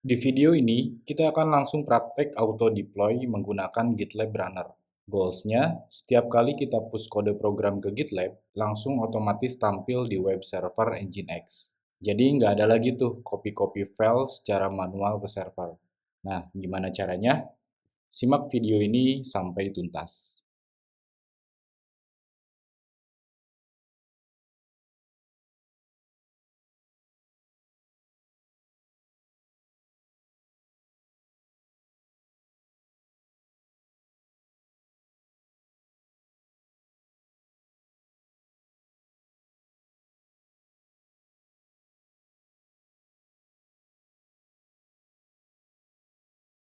Di video ini, kita akan langsung praktek auto deploy menggunakan GitLab Runner. Goals-nya, setiap kali kita push kode program ke GitLab, langsung otomatis tampil di web server Nginx. Jadi nggak ada lagi tuh copy-copy file secara manual ke server. Nah, gimana caranya? Simak video ini sampai tuntas.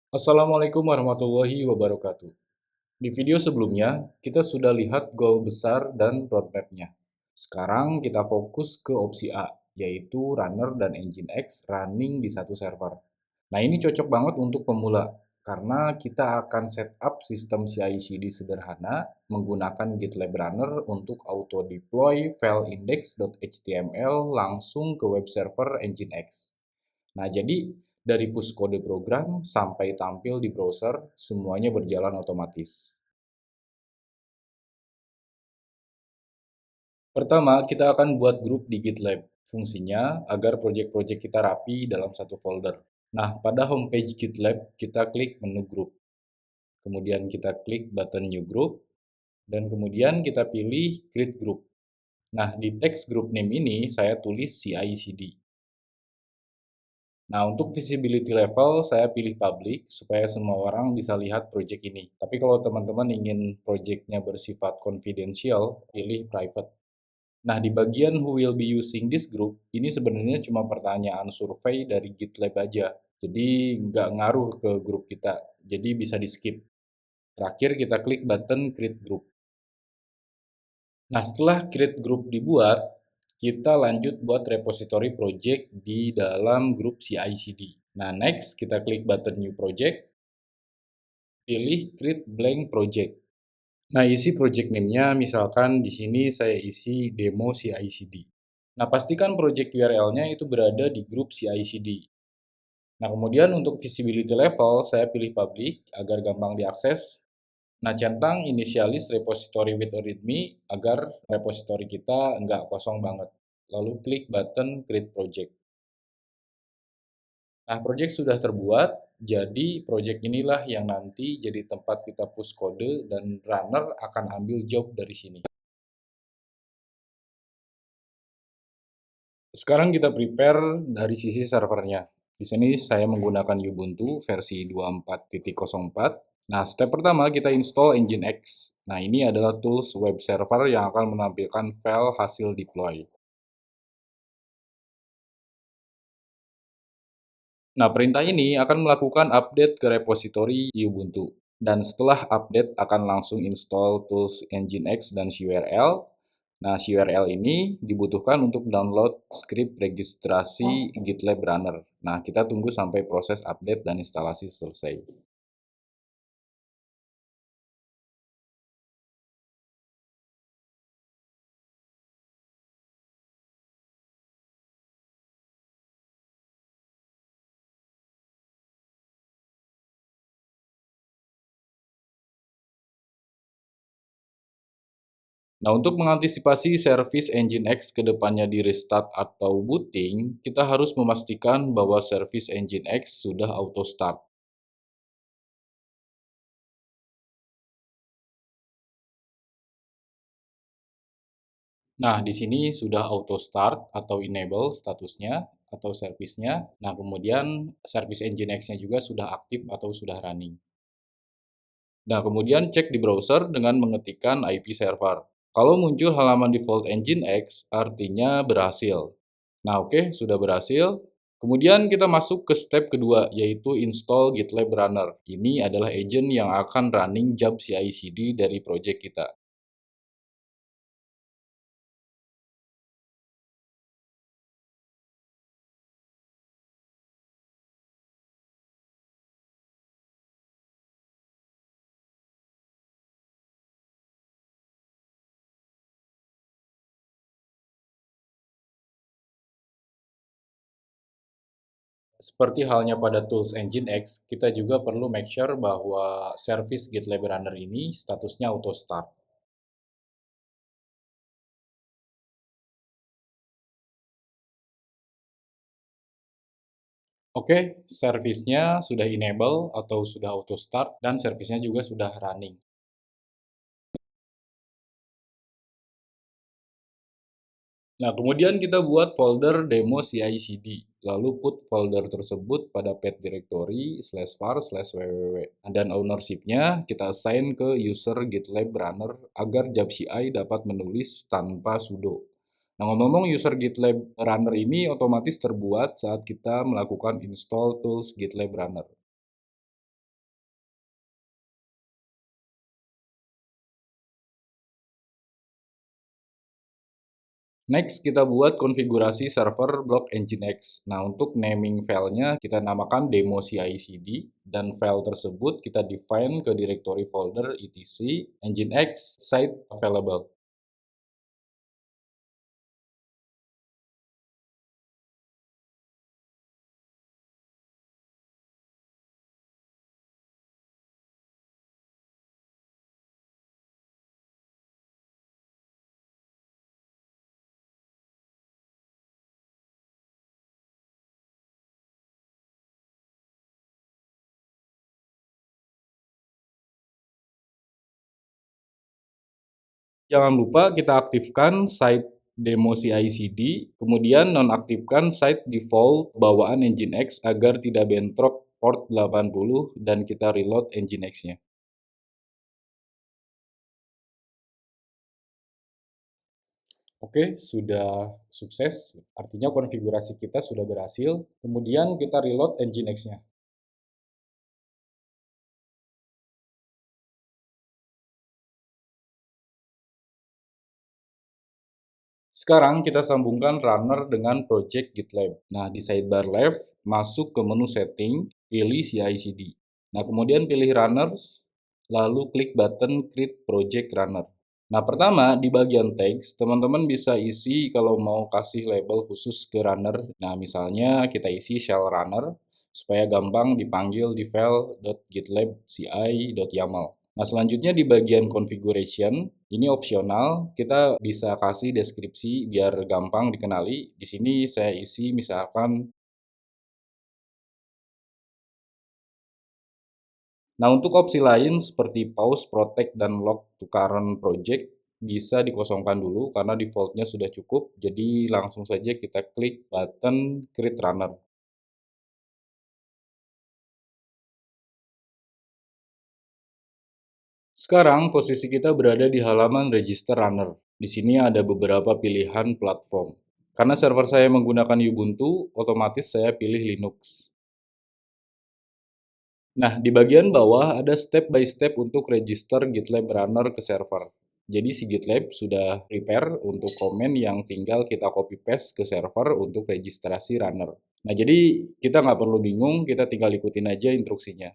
Assalamualaikum warahmatullahi wabarakatuh. Di video sebelumnya, kita sudah lihat goal besar dan roadmap-nya. Sekarang kita fokus ke opsi A, yaitu runner dan Nginx running di satu server. Nah, ini cocok banget untuk pemula, karena kita akan setup sistem CI/CD sederhana menggunakan GitLab Runner untuk auto deploy file index.html langsung ke web server Nginx. Nah, jadi dari push kode program sampai tampil di browser, semuanya berjalan otomatis. Pertama, kita akan buat grup di GitLab. Fungsinya agar proyek-proyek kita rapi dalam satu folder. Nah, pada homepage GitLab, kita klik menu grup. Kemudian kita klik button new group, dan kemudian kita pilih create group. Nah, di teks group name ini saya tulis CI/CD. Nah, untuk visibility level saya pilih public supaya semua orang bisa lihat project ini. Tapi kalau teman-teman ingin projectnya bersifat confidential, pilih private. Nah, di bagian who will be using this group, ini sebenarnya cuma pertanyaan survei dari GitLab aja. Jadi nggak ngaruh ke grup kita, jadi bisa di-skip. Terakhir kita klik button create group. Nah, setelah create group dibuat, kita lanjut buat repository project di dalam grup CI/CD. Nah, next kita klik button new project, pilih create blank project. Nah, isi project name-nya misalkan di sini saya isi demo CI/CD. Nah, pastikan project URL-nya itu berada di grup CI/CD. Nah, kemudian untuk visibility level, saya pilih public agar gampang diakses. Nah, centang initialis repository with a readme agar repository kita nggak kosong banget. Lalu klik button create project. Nah, project sudah terbuat, jadi project inilah yang nanti jadi tempat kita push kode dan runner akan ambil job dari sini. Sekarang kita prepare dari sisi servernya. Di sini saya menggunakan Ubuntu versi 24.04. Nah, step pertama kita install Nginx. Nah, ini adalah tools web server yang akan menampilkan file hasil deploy. Nah, perintah ini akan melakukan update ke repository Ubuntu. Dan setelah update akan langsung install tools Nginx dan CURL. Nah, CURL ini dibutuhkan untuk download script registrasi GitLab Runner. Nah, kita tunggu sampai proses update dan instalasi selesai. Nah, untuk mengantisipasi service Nginx ke depannya di restart atau booting, kita harus memastikan bahwa service Nginx sudah auto start. Nah, di sini sudah auto start atau enable statusnya atau service-nya. Nah, kemudian service Nginx-nya juga sudah aktif atau sudah running. Nah, kemudian cek di browser dengan mengetikkan IP server. Kalau muncul halaman default Nginx, artinya berhasil. Nah, oke, sudah berhasil. Kemudian kita masuk ke step kedua, yaitu install GitLab Runner. Ini adalah agent yang akan running job CI/CD dari project kita. Seperti halnya pada tools Nginx, kita juga perlu make sure bahwa service GitLab Runner ini statusnya auto start. Oke, servisnya sudah enable atau sudah auto start dan servisnya juga sudah running. Nah, kemudian kita buat folder demo CI/CD, lalu put folder tersebut pada path directory /var/www. Dan ownership-nya kita assign ke user GitLab Runner agar job CI dapat menulis tanpa sudo. Nah, ngomong-ngomong user GitLab Runner ini otomatis terbuat saat kita melakukan install tools GitLab Runner. Next, kita buat konfigurasi server blok Nginx. Nah, untuk naming filenya kita namakan demo CI/CD dan file tersebut kita define ke directory folder etc Nginx site available. Jangan lupa kita aktifkan site demo CI/CD, kemudian nonaktifkan site default bawaan Nginx agar tidak bentrok port 80 dan kita reload Nginx-nya. Oke, sudah sukses, artinya konfigurasi kita sudah berhasil. Kemudian kita reload Nginx-nya. Sekarang kita sambungkan runner dengan project GitLab. Nah, di sidebar left, masuk ke menu setting, pilih CI/CD. Nah, kemudian pilih runners, lalu klik button create project runner. Nah, pertama di bagian text, teman-teman bisa isi kalau mau kasih label khusus ke runner. Nah, misalnya kita isi shell runner supaya gampang dipanggil di file .gitlab.ci.yaml. Nah, selanjutnya di bagian configuration, ini opsional, kita bisa kasih deskripsi biar gampang dikenali. Di sini saya isi misalkan. Nah, untuk opsi lain seperti pause, protect, dan lock to current project bisa dikosongkan dulu karena defaultnya sudah cukup. Jadi langsung saja kita klik button create runner. Sekarang posisi kita berada di halaman register runner. Di sini ada beberapa pilihan platform. Karena server saya menggunakan Ubuntu, otomatis saya pilih Linux. Nah, di bagian bawah ada step by step untuk register GitLab Runner ke server. Jadi si GitLab sudah prepare untuk komen yang tinggal kita copy paste ke server untuk registrasi runner. Nah, jadi kita nggak perlu bingung, kita tinggal ikutin aja instruksinya.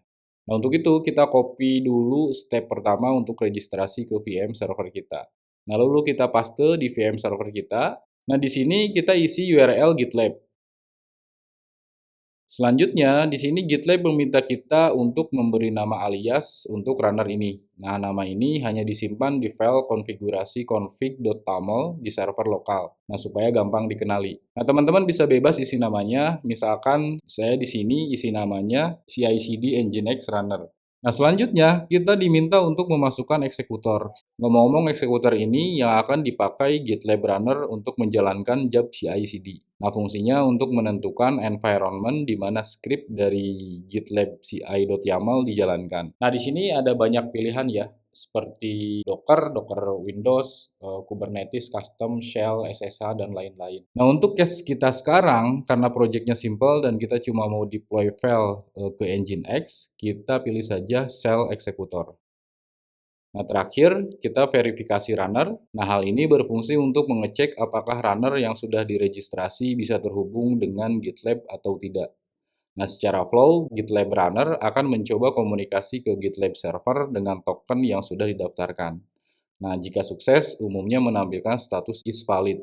Nah, untuk itu kita copy dulu step pertama untuk registrasi ke VM server kita. Nah, lalu kita paste di VM server kita. Nah, di sini kita isi URL GitLab. Selanjutnya, di sini GitLab meminta kita untuk memberi nama alias untuk runner ini. Nah, nama ini hanya disimpan di file konfigurasi config.taml di server lokal. Nah, supaya gampang dikenali. Nah, teman-teman bisa bebas isi namanya. Misalkan saya di sini isi namanya CI/CD Nginx Runner. Nah, selanjutnya kita diminta untuk memasukkan eksekutor. Ngomong-ngomong, eksekutor ini yang akan dipakai GitLab Runner untuk menjalankan job CI/CD. Nah, fungsinya untuk menentukan environment di mana script dari GitLab CI.yaml dijalankan. Nah, di sini ada banyak pilihan ya, seperti Docker, Docker Windows, Kubernetes, Custom, Shell, SSH, dan lain-lain. Nah, untuk case kita sekarang, karena projectnya simple dan kita cuma mau deploy file ke Nginx, kita pilih saja Shell Executor. Nah, terakhir kita verifikasi runner. Nah, hal ini berfungsi untuk mengecek apakah runner yang sudah diregistrasi bisa terhubung dengan GitLab atau tidak. Nah, secara flow, GitLab Runner akan mencoba komunikasi ke GitLab server dengan token yang sudah didaftarkan. Nah, jika sukses, umumnya menampilkan status is valid.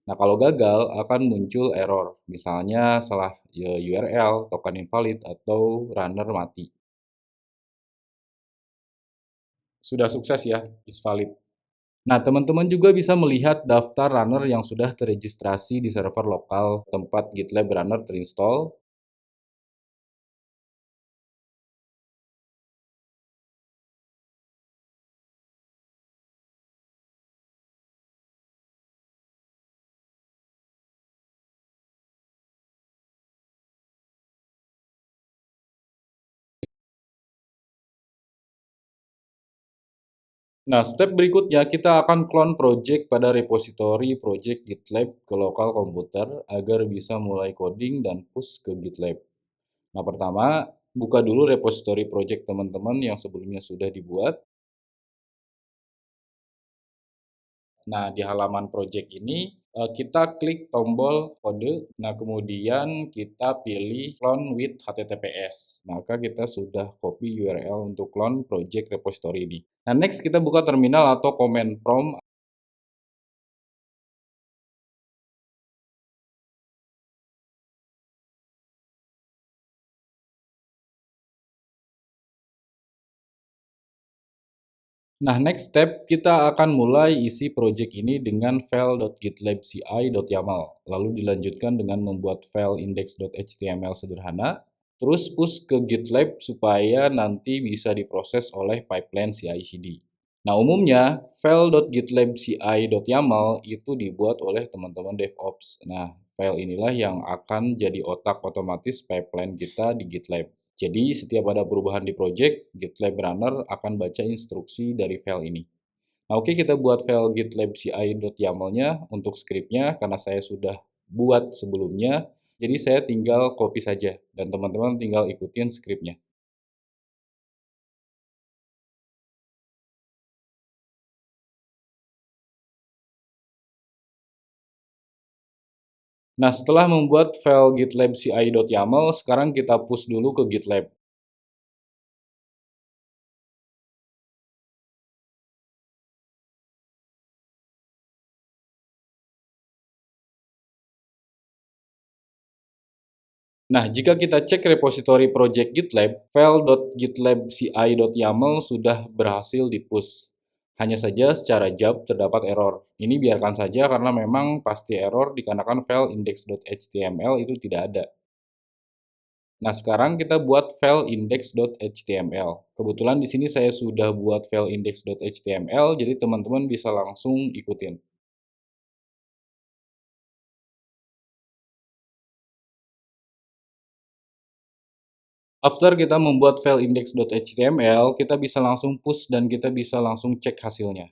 Nah, kalau gagal akan muncul error, misalnya salah URL, token invalid, atau runner mati. Sudah sukses ya, is valid. Nah, teman-teman juga bisa melihat daftar runner yang sudah terregistrasi di server lokal tempat GitLab Runner terinstall. Nah, step berikutnya kita akan clone project pada repositori project GitLab ke lokal komputer agar bisa mulai coding dan push ke GitLab. Nah, pertama, buka dulu repositori project teman-teman yang sebelumnya sudah dibuat. Nah, di halaman project ini, kita klik tombol kode, nah kemudian kita pilih clone with HTTPS. Maka kita sudah copy URL untuk clone project repository ini. Nah, next kita buka terminal atau command prompt. Nah, next step kita akan mulai isi project ini dengan file.gitlabci.yaml, lalu dilanjutkan dengan membuat file index.html sederhana, terus push ke GitLab supaya nanti bisa diproses oleh pipeline CI/CD. Nah, umumnya file.gitlabci.yaml itu dibuat oleh teman-teman DevOps. Nah, file inilah yang akan jadi otak otomatis pipeline kita di GitLab. Jadi, setiap ada perubahan di project, GitLab Runner akan baca instruksi dari file ini. Nah, oke, kita buat file gitlabci.yaml-nya untuk scriptnya karena saya sudah buat sebelumnya. Jadi, saya tinggal copy saja dan teman-teman tinggal ikutin scriptnya. Nah, setelah membuat file gitlabci.yaml, sekarang kita push dulu ke GitLab. Nah, jika kita cek repositori project GitLab, file.gitlabci.yaml sudah berhasil di-push. Hanya saja secara job terdapat error. Ini biarkan saja karena memang pasti error dikarenakan file index.html itu tidak ada. Nah, sekarang kita buat file index.html. Kebetulan di sini saya sudah buat file index.html, jadi teman-teman bisa langsung ikutin. After kita membuat file index.html, kita bisa langsung push dan kita bisa langsung cek hasilnya.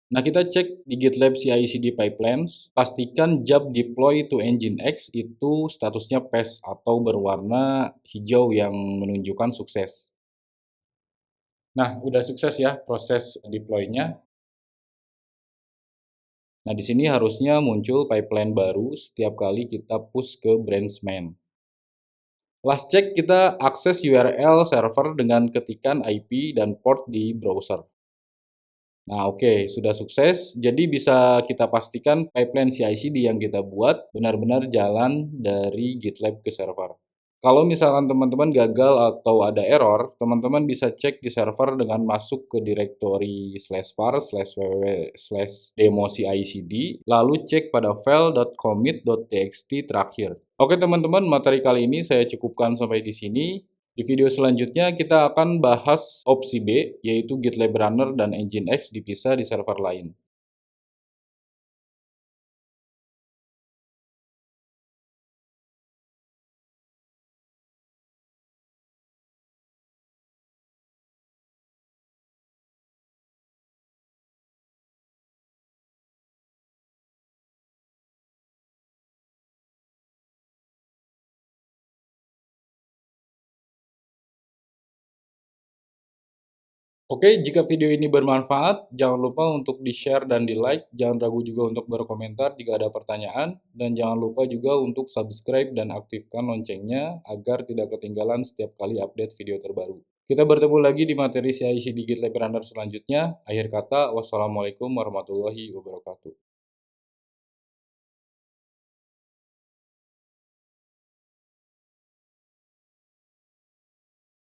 Nah, kita cek di GitLab CI/CD Pipelines, pastikan job deploy to Nginx itu statusnya pass atau berwarna hijau yang menunjukkan sukses. Nah, udah sukses ya proses deploy-nya. Nah, di sini harusnya muncul pipeline baru setiap kali kita push ke branch main. Last check kita akses URL server dengan ketikan IP dan port di browser. Nah, oke, sudah sukses. Jadi bisa kita pastikan pipeline CI/CD yang kita buat benar-benar jalan dari GitLab ke server. Kalau misalkan teman-teman gagal atau ada error, teman-teman bisa cek di server dengan masuk ke directory /var/www/demo CI/CD, lalu cek pada file.commit.txt terakhir. Oke teman-teman, materi kali ini saya cukupkan sampai di sini. Di video selanjutnya kita akan bahas opsi B, yaitu GitLab Runner dan Nginx dipisah di server lain. Oke, jika video ini bermanfaat, jangan lupa untuk di-share dan di-like. Jangan ragu juga untuk berkomentar jika ada pertanyaan. Dan jangan lupa juga untuk subscribe dan aktifkan loncengnya agar tidak ketinggalan setiap kali update video terbaru. Kita bertemu lagi di materi CIC Digital Planner selanjutnya. Akhir kata, wassalamualaikum warahmatullahi wabarakatuh.